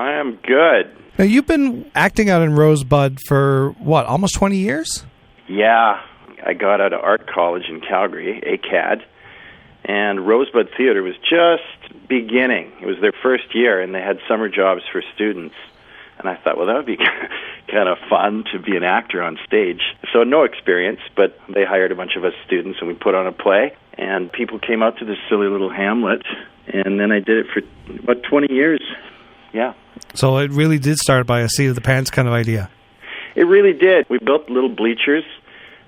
I am good. Now, you've been acting out in Rosebud for, what, almost 20 years? Yeah, I got out of art college in Calgary, ACAD, and Rosebud Theatre was just beginning. It was their first year, and they had summer jobs for students. And I thought, well, that would be kind of fun to be an actor on stage. So no experience, but they hired a bunch of us students, and we put on a play, and people came out to this silly little hamlet, and then I did it for about 20 years. Yeah. So it really did start by a seat-of-the-pants kind of idea. It really did. We built little bleachers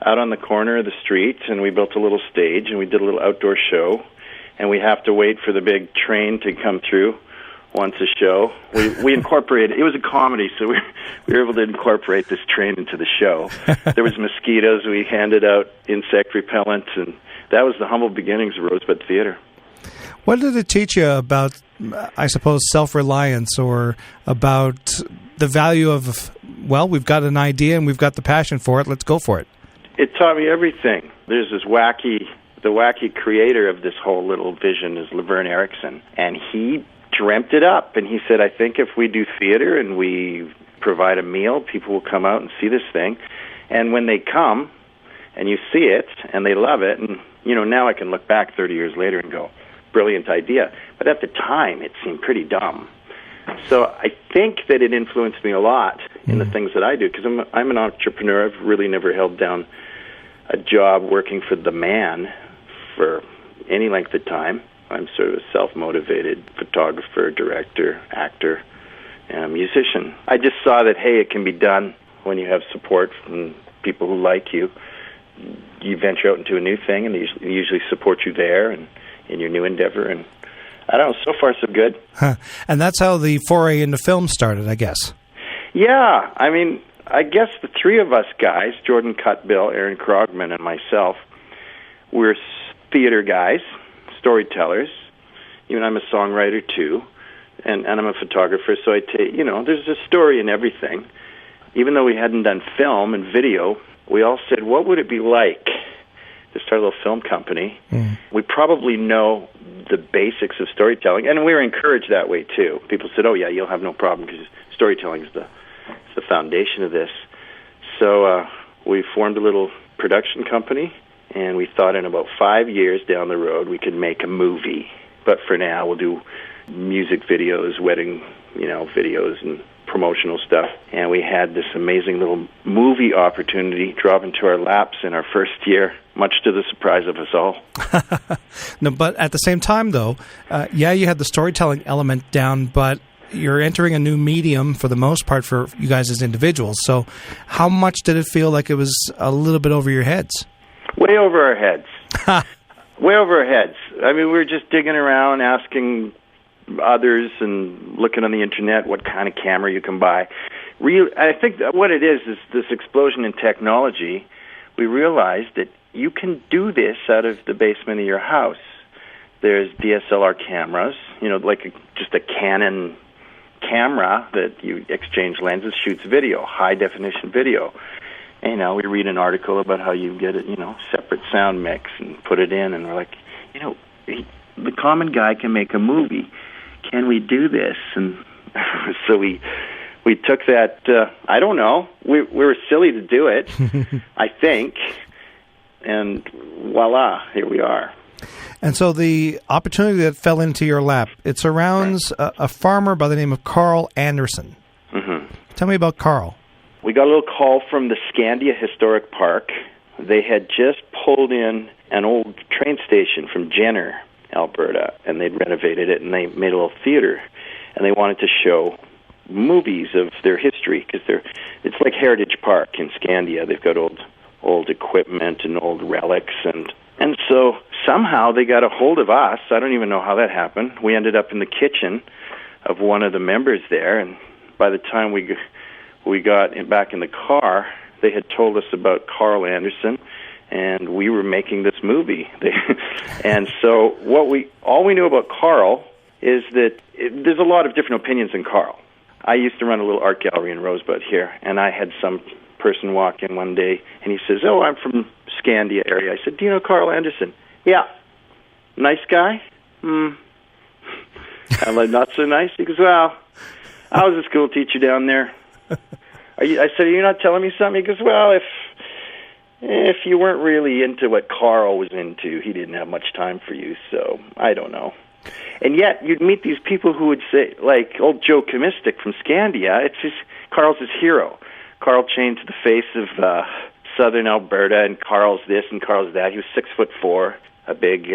out on the corner of the street, and we built a little stage, and we did a little outdoor show, and we have to wait for the big train to come through once a show. We incorporated, it was a comedy, so we were able to incorporate this train into the show. There was mosquitoes, we handed out insect repellent, and that was the humble beginnings of Rosebud Theatre. What did it teach you about, I suppose, self-reliance, or about the value of, well, we've got an idea and we've got the passion for it, let's go for it? It taught me everything. There's this the wacky creator of this whole little vision is Laverne Erickson, and he dreamt it up, and he said, I think if we do theater and we provide a meal, people will come out and see this thing, and when they come and you see it and they love it, and now I can look back 30 years later and go, brilliant idea, but at the time it seemed pretty dumb. So I think that it influenced me a lot in the things that I do, because I'm an entrepreneur. I've really never held down a job working for the man for any length of time. I'm sort of a self-motivated photographer, director, actor, and musician. I just saw that, hey, it can be done when you have support from people who like you. You venture out into a new thing, and they usually support you there and in your new endeavor. And I don't know, so far so good. Huh. And that's how the foray into film started, I guess. Yeah, I mean, I guess the three of us guys, Jordan Cutbill, Aaron Krogman, and myself, we're theater guys, storytellers. Even I'm a songwriter too, and I'm a photographer. So I take, there's a story in everything. Even though we hadn't done film and video, we all said, what would it be like to start a little film company? We probably know the basics of storytelling, and we were encouraged that way too. People said, oh yeah, you'll have no problem because storytelling is the foundation of this. So we formed a little production company, and we thought in about 5 years down the road we could make a movie. But for now we'll do music videos, wedding videos, and promotional stuff. And we had this amazing little movie opportunity drop into our laps in our first year, much to the surprise of us all. No, but at the same time, though, you had the storytelling element down, but you're entering a new medium for the most part for you guys as individuals. So how much did it feel like it was a little bit over your heads? Way over our heads. Way over our heads. I mean, we were just digging around, asking others and looking on the internet what kind of camera you can buy. I think that what it is this explosion in technology. We realized that you can do this out of the basement of your house. There's DSLR cameras, like just a Canon camera that you exchange lenses, shoots video, high-definition video. And we read an article about how you get a separate sound mix and put it in, and we're like, the common guy can make a movie. Can we do this? And so we took that. I don't know. We were silly to do it, I think, and voila, here we are. And so the opportunity that fell into your lap, it surrounds a farmer by the name of Carl Anderson. Mm-hmm. Tell me about Carl. We got a little call from the Scandia Historic Park. They had just pulled in an old train station from Jenner, Alberta, and they'd renovated it, and they made a little theater, and they wanted to show movies of their history, because it's like Heritage Park in Scandia. They've got old equipment and old relics, and so somehow they got a hold of us. I don't even know how that happened. We ended up in the kitchen of one of the members there, and by the time we got back in the car, they had told us about Carl Anderson, and we were making this movie. And so all we knew about Carl is that there's a lot of different opinions in Carl. I used to run a little art gallery in Rosebud here, and I had some person walk in one day, and he says, oh, I'm from Scandia area. I said, do you know Carl Anderson? Yeah. Nice guy? I'm like, not so nice? He goes, well, I was a school teacher down there. I said, are you not telling me something? He goes, well, if you weren't really into what Carl was into, he didn't have much time for you, so I don't know. And yet, you'd meet these people who would say, like old Joe Comistic from Scandia, Carl's his hero. Carl changed the face of southern Alberta, and Carl's this and Carl's that. He was 6'4", a big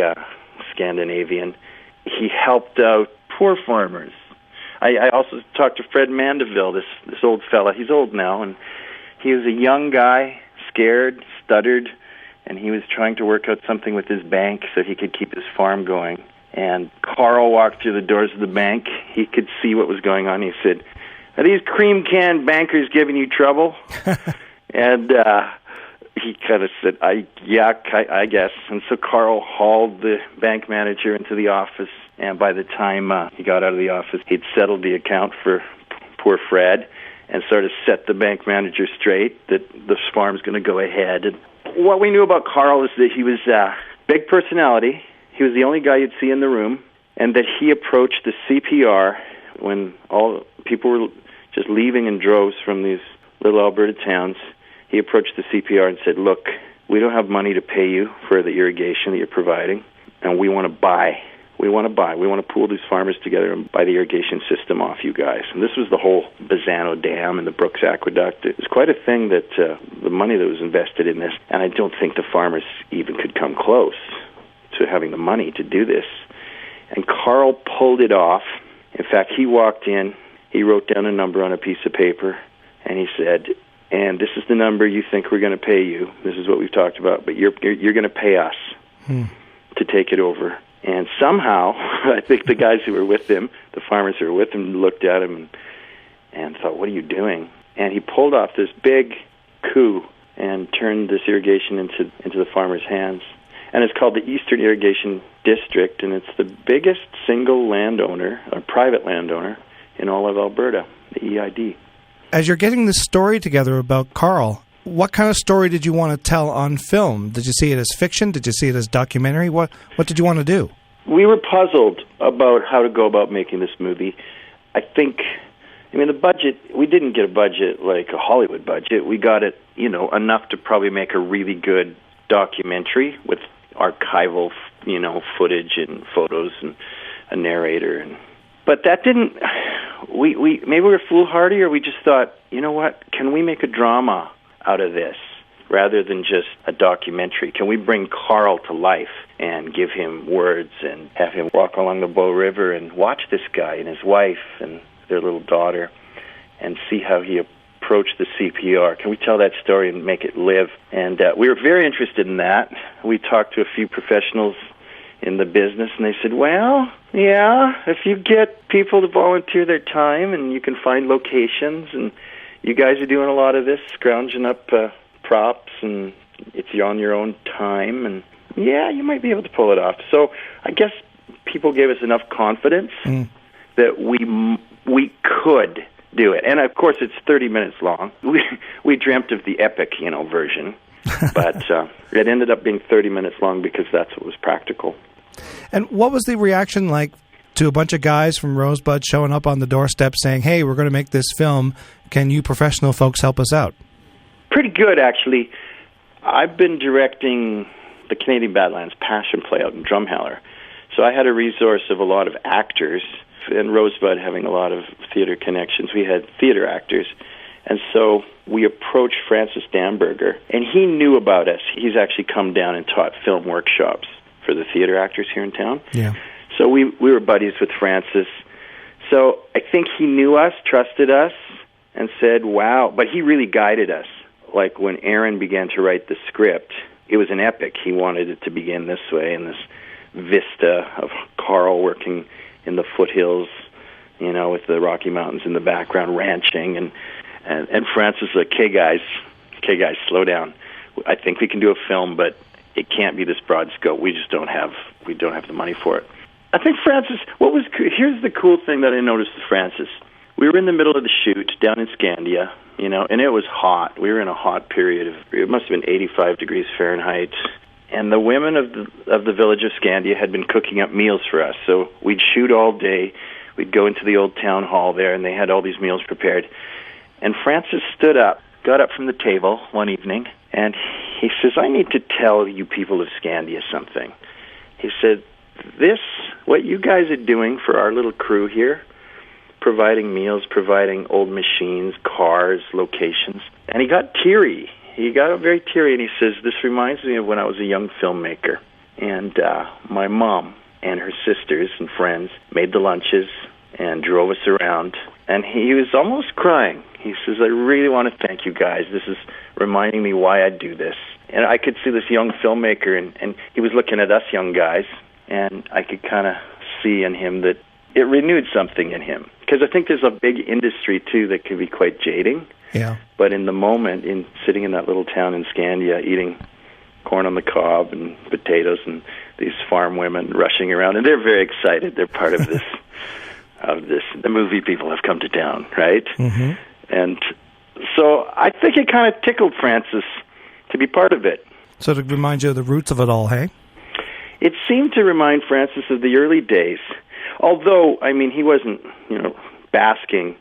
Scandinavian. He helped out poor farmers. I also talked to Fred Mandeville, this old fella. He's old now, and he was a young guy, scared, stuttered, and he was trying to work out something with his bank so he could keep his farm going. And Carl walked through the doors of the bank. He could see what was going on. He said, are these cream can bankers giving you trouble? And he kind of said, I guess. And so Carl hauled the bank manager into the office, and by the time he got out of the office, he'd settled the account for poor Fred and sort of set the bank manager straight that this farm's going to go ahead. And what we knew about Carl is that he was a big personality. He was the only guy you'd see in the room, and that he approached the CPR when all people were just leaving in droves from these little Alberta towns. He approached the CPR and said, look, we don't have money to pay you for the irrigation that you're providing, and we want to buy. We want to pool these farmers together and buy the irrigation system off you guys. And this was the whole Bazzano Dam and the Brooks Aqueduct. It was quite a thing that the money that was invested in this, and I don't think the farmers even could come close to having the money to do this. And Carl pulled it off. In fact, he walked in, he wrote down a number on a piece of paper, and he said, and this is the number you think we're going to pay you. This is what we've talked about, but you're going to pay us to take it over. And somehow, I think the guys who were with him, the farmers who were with him, looked at him and thought, what are you doing? And he pulled off this big coup and turned this irrigation into the farmers' hands. And it's called the Eastern Irrigation District, and it's the biggest single landowner, or private landowner, in all of Alberta, the EID. As you're getting this story together about Carl, what kind of story did you want to tell on film? Did you see it as fiction? Did you see it as documentary? What did you want to do? We were puzzled about how to go about making this movie. The budget, we didn't get a budget like a Hollywood budget. We got it, enough to probably make a really good documentary with archival, footage and photos and a narrator. But that didn't, maybe we were foolhardy, or we just thought, you know what, can we make a drama out of this rather than just a documentary? Can we bring Carl to life and give him words and have him walk along the Bow River and watch this guy and his wife and their little daughter and see how he approached the CPR? Can we tell that story and make it live? And we were very interested in that. We talked to a few professionals in the business, and they said, well, yeah, if you get people to volunteer their time and you can find locations, and you guys are doing a lot of this, scrounging up props, and it's on your own time, and yeah, you might be able to pull it off. So I guess people gave us enough confidence that we could do it. And of course, it's 30 minutes long. We dreamt of the epic, version, but it ended up being 30 minutes long because that's what was practical. And what was the reaction like to a bunch of guys from Rosebud showing up on the doorstep saying, hey, we're going to make this film. Can you professional folks help us out? Pretty good, actually. I've been directing the Canadian Badlands Passion Play out in Drumheller. So I had a resource of a lot of actors, and Rosebud having a lot of theater connections. We had theater actors. And so we approached Francis Damberger, and he knew about us. He's actually come down and taught film workshops for the theater actors here in town. Yeah. So we were buddies with Francis. So I think he knew us, trusted us, and said, wow. But he really guided us. Like when Aaron began to write the script, it was an epic. He wanted it to begin this way, in this vista of Carl working in the foothills, with the Rocky Mountains in the background, ranching, and Francis was like, okay guys, slow down. I think we can do a film, but it can't be this broad scope. We don't have the money for it. I think Francis, here's the cool thing that I noticed with Francis. We were in the middle of the shoot down in Scandia, and it was hot. We were in a hot period it must have been 85 degrees Fahrenheit. And the women of the village of Scandia had been cooking up meals for us. So we'd shoot all day. we'd go into the old town hall there, and they had all these meals prepared. And Francis stood up, got up from the table one evening, and he says, I need to tell you people of Scandia something. He said, this, what you guys are doing for our little crew here, providing meals, providing old machines, cars, locations. And he got teary. He got very teary, and he says, this reminds me of when I was a young filmmaker. And my mom and her sisters and friends made the lunches and drove us around. And he was almost crying. He says, I really want to thank you guys. This is reminding me why I do this. And I could see this young filmmaker, and he was looking at us young guys, and I could kind of see in him that it renewed something in him. Because I think there's a big industry, too, that can be quite jading. Yeah. But in the moment, in sitting in that little town in Scandia, eating corn on the cob and potatoes, and these farm women rushing around, and they're very excited. They're part of this, the movie people have come to town, right? Mm-hmm. And so I think it kind of tickled Francis to be part of it. So to remind you of the roots of it all, hey? It seemed to remind Francis of the early days. Although, I mean, he wasn't, basking.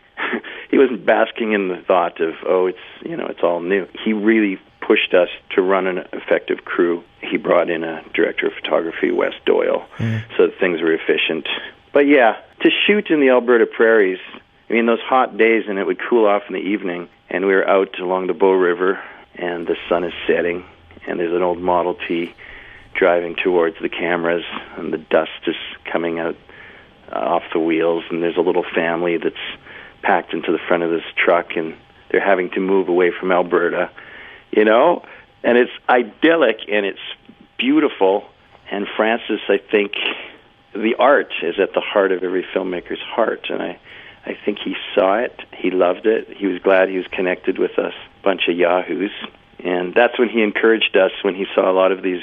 He wasn't basking in the thought of, it's all new. He really pushed us to run an effective crew. He brought in a director of photography, Wes Doyle, so that things were efficient. But yeah, to shoot in the Alberta prairies, I mean, those hot days, and it would cool off in the evening, and we were out along the Bow River, and the sun is setting, and there's an old Model T driving towards the cameras, and the dust is coming out off the wheels, and there's a little family that's packed into the front of this truck, and they're having to move away from Alberta, and it's idyllic, and it's beautiful. And Francis, I think, the art is at the heart of every filmmaker's heart, and I think he saw it, he loved it, he was glad he was connected with us, a bunch of yahoos, and that's when he encouraged us, when he saw a lot of these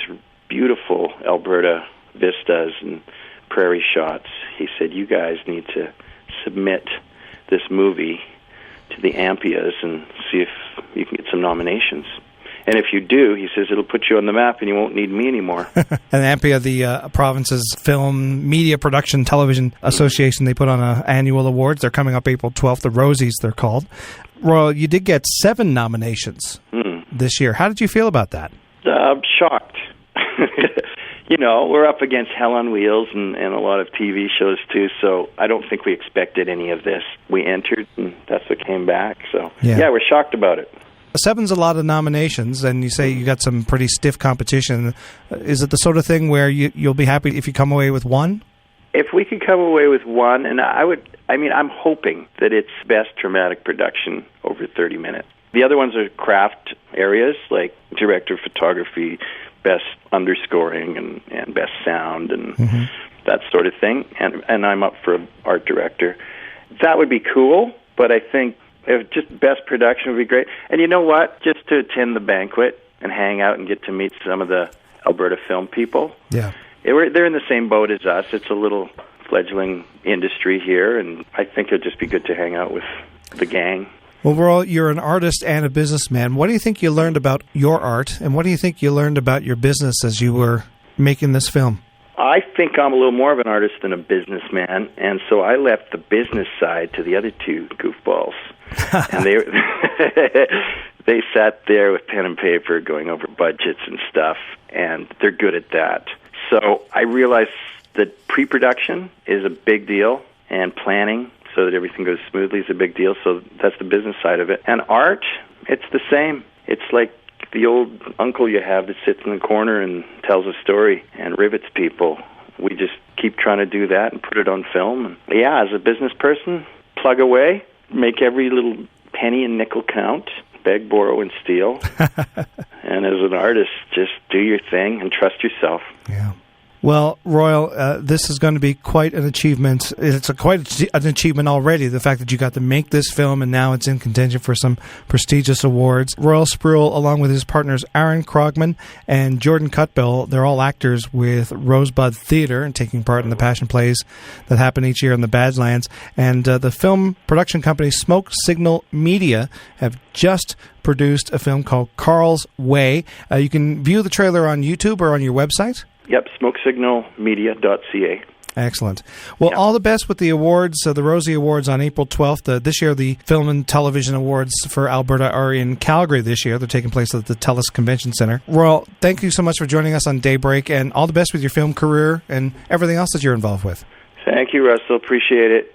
beautiful Alberta vistas and prairie shots. He said, you guys need to submit this movie to the Ampias and see if you can get some nominations. And if you do, he says, it'll put you on the map and you won't need me anymore. And AMPIA, the province's film, media production, television association, they put on annual awards. They're coming up April 12th, the Rosies, they're called. Royal, you did get 7 nominations this year. How did you feel about that? Shocked. We're up against Hell on Wheels and a lot of TV shows, too, so I don't think we expected any of this. We entered, and that's what came back. So, yeah, we're shocked about it. 7's a lot of nominations, and you say you got some pretty stiff competition. Is it the sort of thing where you'll be happy if you come away with 1? If we could come away with 1, and I'm hoping that it's best dramatic production over 30 minutes. The other ones are craft areas, like director of photography, best underscoring, and best sound, and that sort of thing. And I'm up for art director. That would be cool, but I think if just best production would be great. And you know what? Just to attend the banquet and hang out and get to meet some of the Alberta film people. Yeah. They're in the same boat as us. It's a little fledgling industry here, and I think it'd just be good to hang out with the gang. Well, you're an artist and a businessman. What do you think you learned about your art, and what do you think you learned about your business as you were making this film? I think I'm a little more of an artist than a businessman, and so I left the business side to the other two goofballs. And they sat there with pen and paper going over budgets and stuff, and they're good at that. So I realized that pre-production is a big deal, and planning so that everything goes smoothly is a big deal. So that's the business side of it. And art, it's the same. It's like the old uncle you have that sits in the corner and tells a story and rivets people. We just keep trying to do that and put it on film. And yeah, as a business person, plug away, make every little penny and nickel count, beg, borrow, and steal. And as an artist, just do your thing and trust yourself. Yeah. Well, Royal, this is going to be quite an achievement. It's quite an achievement already, the fact that you got to make this film and now it's in contention for some prestigious awards. Royal Spruill, along with his partners Aaron Krogman and Jordan Cutbill, they're all actors with Rosebud Theatre and taking part in the passion plays that happen each year in the Badlands. And the film production company Smoke Signal Media have just produced a film called Carl's Way. You can view the trailer on YouTube or on your website. Yep, smokesignalmedia.ca. Excellent. Well, all the best with the awards, the Rosie Awards on April 12th. This year, the Film and Television Awards for Alberta are in Calgary this year. They're taking place at the TELUS Convention Centre. Royal, thank you so much for joining us on Daybreak, and all the best with your film career and everything else that you're involved with. Thank you, Russell. Appreciate it.